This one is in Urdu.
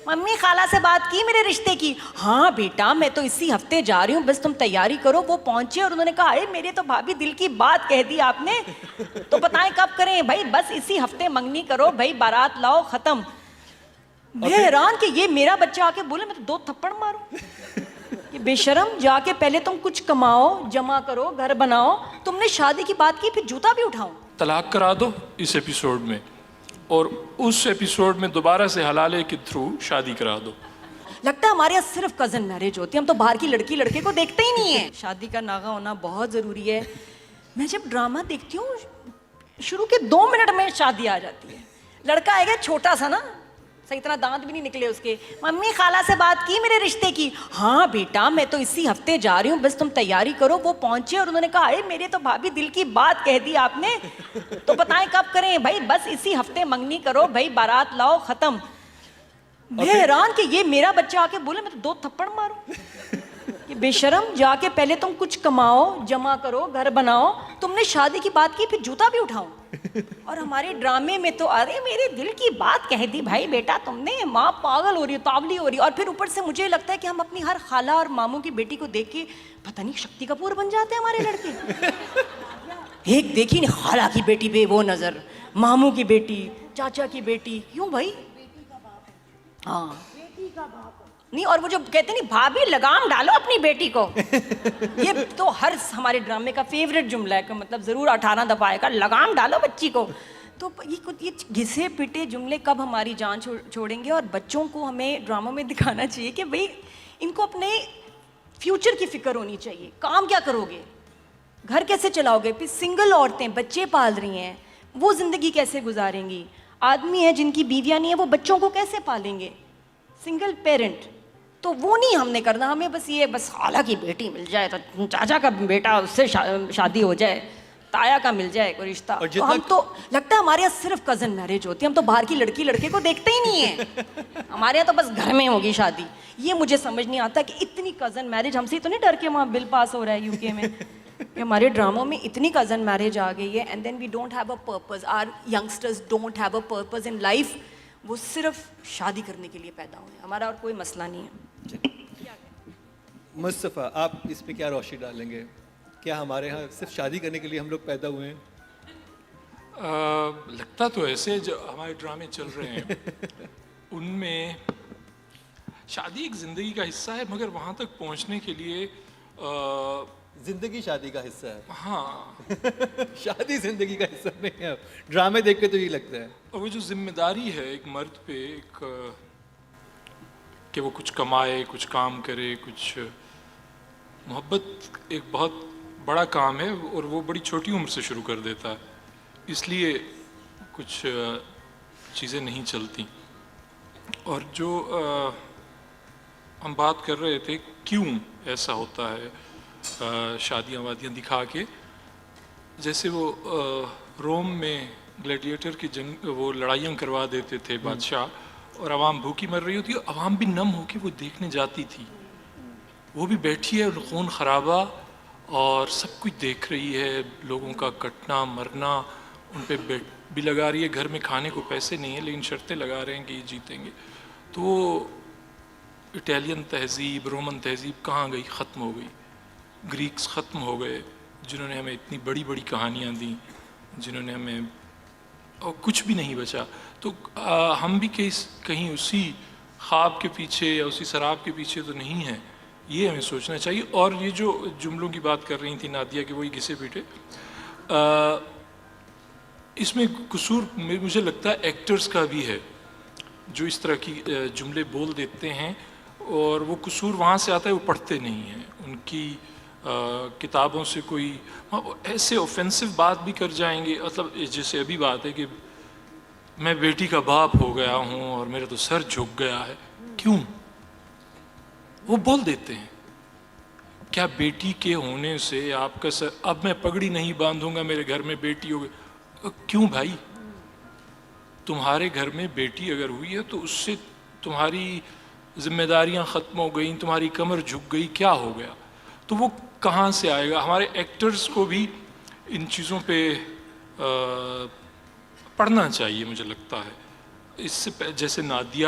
ممی خالہ سے بات کی میرے رشتے کی؟ ہاں بیٹا میں تو اسی ہفتے جا رہی ہوں، بس تم تیاری کرو۔ وہ پہنچے اور انہوں نے کہا اے میرے تو بھابھی دل کی بات کہہ دی آپ نے، تو بتائیں کب کریں بھائی؟ بس اسی ہفتے منگنی کرو بھائی، بارات لاؤ، ختم۔ میں حیران کہ یہ میرا بچہ آ کے بولے میں تو 2 تھپڑ ماروں کہ بے شرم، جا کے پہلے تم کچھ کماؤ، جمع کرو، گھر بناؤ، تم نے شادی کی بات کی پھر جوتا بھی اٹھاؤں۔ طلاق کرا دو اس ایپیسوڈ میں، اور اس ایپیسوڈ میں دوبارہ سے حلالے کے تھرو شادی کرا دو۔ لگتا ہے ہمارے یہاں صرف کزن میرج ہوتی ہے، ہم تو باہر کی لڑکی لڑکے کو دیکھتے ہی نہیں ہیں۔ شادی کا ناغہ ہونا بہت ضروری ہے۔ میں جب ڈرامہ دیکھتی ہوں شروع کے 2 منٹ میں شادی آ جاتی ہے، لڑکا آئے گا چھوٹا سا نا، صحیح طرح دانت بھی نہیں نکلے اس کے، ممی خالہ سے بات کی میرے رشتے کی؟ ہاں بیٹا میں تو اسی ہفتے جا رہی ہوں، بس تم تیاری کرو۔ وہ پہنچے اور انہوں نے کہا اے میرے تو بھابھی دل کی بات کہہ دی آپ نے، تو بتائیں کب کریں بھائی؟ بس اسی ہفتے منگنی کرو بھائی، بارات لاؤ، ختم۔ میں حیران کہ یہ میرا بچہ آ کے بولے میں تو 2 تھپڑ ماروں کہ بے شرم، جا کے پہلے تم کچھ کماؤ، جمع کرو، گھر بناؤ، تم نے شادی کی بات کی پھر جوتا بھی اٹھاؤں۔ اور ہمارے ڈرامے میں تو ارے میرے دل کی بات کہہ دی بھائی بیٹا تم نے، ماں پاگل ہو رہی ہے، تاولی ہو رہی ہے۔ اور پھر اوپر سے مجھے لگتا ہے کہ ہم اپنی ہر خالہ اور ماموں کی بیٹی کو دیکھ کے پتہ نہیں شکتی کپور بن جاتے ہیں ہمارے لڑکے۔ ایک دیکھی نہیں خالہ کی بیٹی پہ وہ نظر، ماموں کی بیٹی، چاچا کی بیٹی، کیوں بھائی؟ ہاں نہیں، اور وہ جو کہتے نہیں بھابھی لگام ڈالو اپنی بیٹی کو، یہ تو ہر ہمارے ڈرامے کا فیوریٹ جملہ ہے کہ مطلب ضرور 18 دفعہ آئے گا، لگام ڈالو بچی کو۔ تو یہ گھسے پٹے جملے کب ہماری جان چھوڑیں گے؟ اور بچوں کو ہمیں ڈراموں میں دکھانا چاہیے کہ بھئی ان کو اپنے فیوچر کی فکر ہونی چاہیے۔ کام کیا کرو گے، گھر کیسے چلاؤ گے؟ پھر سنگل عورتیں بچے پال رہی ہیں، وہ زندگی کیسے گزاریں گی؟ آدمی ہیں جن کی بیویاں نہیں ہیں، وہ بچوں کو کیسے پالیں گے؟ سنگل پیرنٹ تو وہ نہیں ہم نے کرنا۔ ہمیں بس یہ بس خالہ کی بیٹی مل جائے تو چاچا کا بیٹا اس سے شادی ہو جائے، تایا کا مل جائے کوئی رشتہ، تو ہم تو لگتا ہے ہمارے یہاں صرف کزن میرج ہوتی ہے، ہم تو باہر کی لڑکی لڑکے کو دیکھتے ہی نہیں ہیں۔ ہمارے یہاں تو بس گھر میں ہوگی شادی۔ یہ مجھے سمجھ نہیں آتا کہ اتنی کزن میرج، ہم سے تو نہیں ڈر کے وہاں بل پاس ہو رہا ہے یو کے میں کہ ہمارے ڈراموں میں اتنی کزن میرج آ گئی ہے، and then we don't have a purpose, are youngsters don't have a purpose in life. وہ صرف شادی کرنے کے لیے پیدا ہوئے، ہمارا اور کوئی مسئلہ نہیں ہے۔ مصطفیٰ آپ اس پہ کیا روشنی ڈالیں گے؟ کیا ہمارے ہاں صرف شادی کرنے کے لیے ہم لوگ پیدا ہوئے ہیں؟ لگتا تو ایسے جو ہمارے ڈرامے چل رہے ہیں ان میں شادی ایک زندگی کا حصہ ہے، مگر وہاں تک پہنچنے کے لیے زندگی شادی کا حصہ ہے؟ ہاں شادی زندگی کا حصہ نہیں ہے، ڈرامے دیکھ کے تو یہ لگتا ہے۔ اور وہ جو ذمہ داری ہے ایک مرد پہ، ایک کہ وہ کچھ کمائے، کچھ کام کرے، کچھ محبت ایک بہت بڑا کام ہے، اور وہ بڑی چھوٹی عمر سے شروع کر دیتا ہے، اس لیے کچھ چیزیں نہیں چلتی۔ اور جو ہم بات کر رہے تھے کیوں ایسا ہوتا ہے شادیاں وادیاں دکھا کے، جیسے وہ روم میں گلیڈیٹر کی جنگ، وہ لڑائیاں کروا دیتے تھے بادشاہ، اور عوام بھوکی مر رہی ہوتی ہے، عوام بھی نم ہو کے وہ دیکھنے جاتی تھی، وہ بھی بیٹھی ہے خون خرابہ اور سب کچھ دیکھ رہی ہے، لوگوں کا کٹنا مرنا، ان پہ بیٹ بھی لگا رہی ہے، گھر میں کھانے کو پیسے نہیں ہیں لیکن شرطیں لگا رہے ہیں کہ یہ جیتیں گے۔ تو اٹیلین تہذیب، رومن تہذیب کہاں گئی؟ ختم ہو گئی۔ گریکس ختم ہو گئے جنہوں نے ہمیں اتنی بڑی بڑی کہانیاں دیں، جنہوں نے ہمیں، اور کچھ بھی نہیں بچا۔ تو ہم بھی کہیں اسی خواب کے پیچھے یا اسی سراب کے پیچھے تو نہیں ہیں، یہ ہمیں سوچنا چاہیے۔ اور یہ جو جملوں کی بات کر رہی تھی نادیہ کہ وہی گھسے پیٹے، اس میں قصور مجھے لگتا ہے ایکٹرز کا بھی ہے جو اس طرح کی جملے بول دیتے ہیں، اور وہ قصور وہاں سے آتا ہے، وہ پڑھتے نہیں ہیں، ان کی کتابوں سے کوئی ایسے اوفینسو بات بھی کر جائیں گے، مطلب جیسے ابھی بات ہے کہ میں بیٹی کا باپ ہو گیا ہوں اور میرا تو سر جھک گیا ہے، کیوں؟ وہ بول دیتے ہیں کیا بیٹی کے ہونے سے آپ کا سر، اب میں پگڑی نہیں باندھوں گا میرے گھر میں بیٹی ہو گئی، کیوں بھائی؟ تمہارے گھر میں بیٹی اگر ہوئی ہے تو اس سے تمہاری ذمہ داریاں ختم ہو گئیں، تمہاری کمر جھک گئی، کیا ہو گیا؟ تو وہ کہاں سے آئے گا؟ ہمارے ایکٹرز کو بھی ان چیزوں پہ پڑھنا چاہیے، مجھے لگتا ہے۔ اس سے جیسے نادیہ